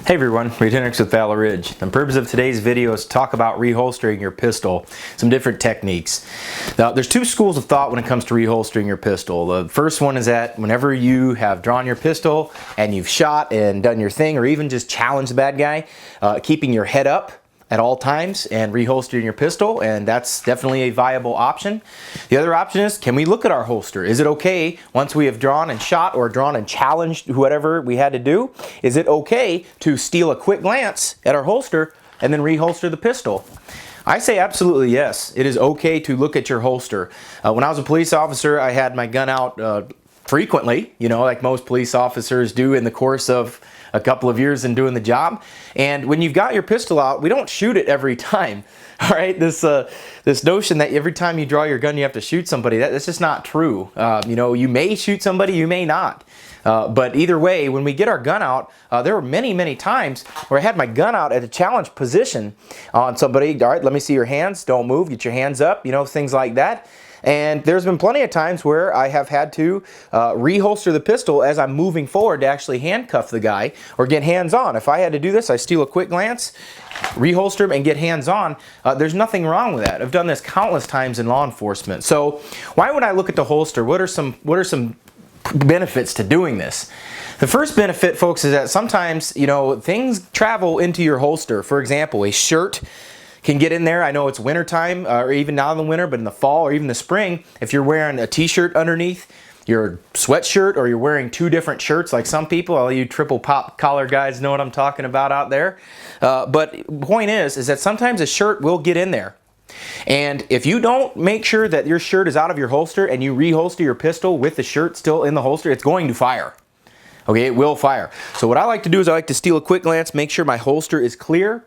Hey everyone, Reid Henrichs with Ridge. The purpose of today's video is to talk about reholstering your pistol, some different techniques. Now, there's two schools of thought when it comes to reholstering your pistol. The first one is that whenever you have drawn your pistol and you've shot and done your thing, or even just challenged the bad guy, keeping your head up at all times and reholstering your pistol, and that's definitely a viable option. The other option is, can we look at our holster? Is it okay once we have drawn and shot or drawn and challenged whatever we had to do? Is it okay to steal a quick glance at our holster and then reholster the pistol? I say absolutely yes. It is okay to look at your holster. When I was a police officer, I had my gun out frequently, you know, like most police officers do in the course of a couple of years in doing the job. And when you've got your pistol out, we don't shoot it every time. All right, this notion that every time you draw your gun you have to shoot somebody, that's just not true. You know, you may shoot somebody, you may not. But either way, when we get our gun out, there were many times where I had my gun out at a challenge position on somebody. All right, let me see your hands, don't move, get your hands up, you know, things like that. And there's been plenty of times where I have had to reholster the pistol as I'm moving forward to actually handcuff the guy or get hands on. If I had to do this, I steal a quick glance, reholster him, and get hands on. There's nothing wrong with that. I've done this countless times in law enforcement. So why would I look at the holster? What are some benefits to doing this? The first benefit, folks, is that sometimes, you know, things travel into your holster. For example, a shirt can get in there. I know it's winter time, or even now in the winter, but in the fall or even the spring, if you're wearing a t-shirt underneath your sweatshirt, or you're wearing two different shirts like some people, all you triple pop collar guys know what I'm talking about out there. But the point is that sometimes a shirt will get in there. And if you don't make sure that your shirt is out of your holster and you reholster your pistol with the shirt still in the holster, it's going to fire. Okay, it will fire. So what I like to do is I like to steal a quick glance, make sure my holster is clear,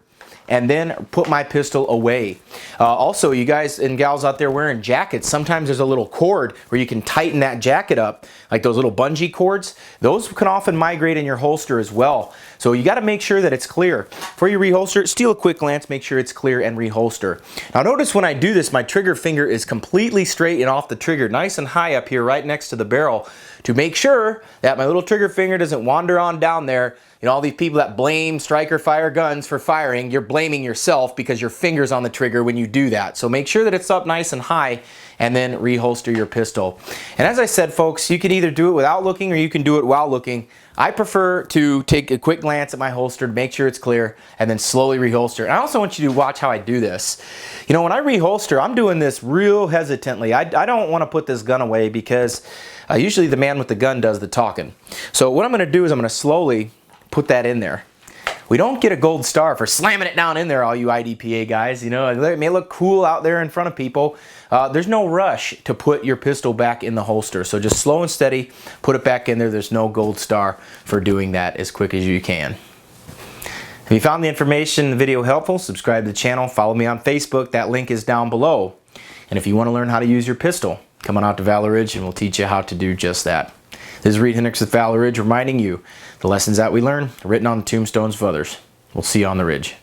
and then put my pistol away. Also, you guys and gals out there wearing jackets, sometimes there's a little cord where you can tighten that jacket up, like those little bungee cords. Those can often migrate in your holster as well. So you gotta make sure that it's clear. Before you reholster, steal a quick glance, make sure it's clear, and reholster. Now notice when I do this, my trigger finger is completely straight and off the trigger, nice and high up here, right next to the barrel, to make sure that my little trigger finger doesn't wander on down there. You know, all these people that blame striker fire guns for firing, you're blaming yourself because your finger's on the trigger when you do that. So make sure that it's up nice and high, and then reholster your pistol. And as I said, folks, you can either do it without looking or you can do it while looking. I prefer to take a quick glance at my holster to make sure it's clear and then slowly reholster. And I also want you to watch how I do this. You know, when I reholster, I'm doing this real hesitantly. I don't want to put this gun away because usually the man with the gun does the talking. So what I'm going to do is I'm going to slowly put that in there. We don't get a gold star for slamming it down in there, all you IDPA guys. You know, it may look cool out there in front of people. There's no rush to put your pistol back in the holster. So just slow and steady, put it back in there. There's no gold star for doing that as quick as you can. If you found the information in the video helpful, subscribe to the channel, follow me on Facebook. That link is down below. And if you want to learn how to use your pistol, come on out to Ridge and we'll teach you how to do just that. This is Reid Henrichs with Ridge reminding you the lessons that we learn are written on the tombstones of others. We'll see you on the ridge.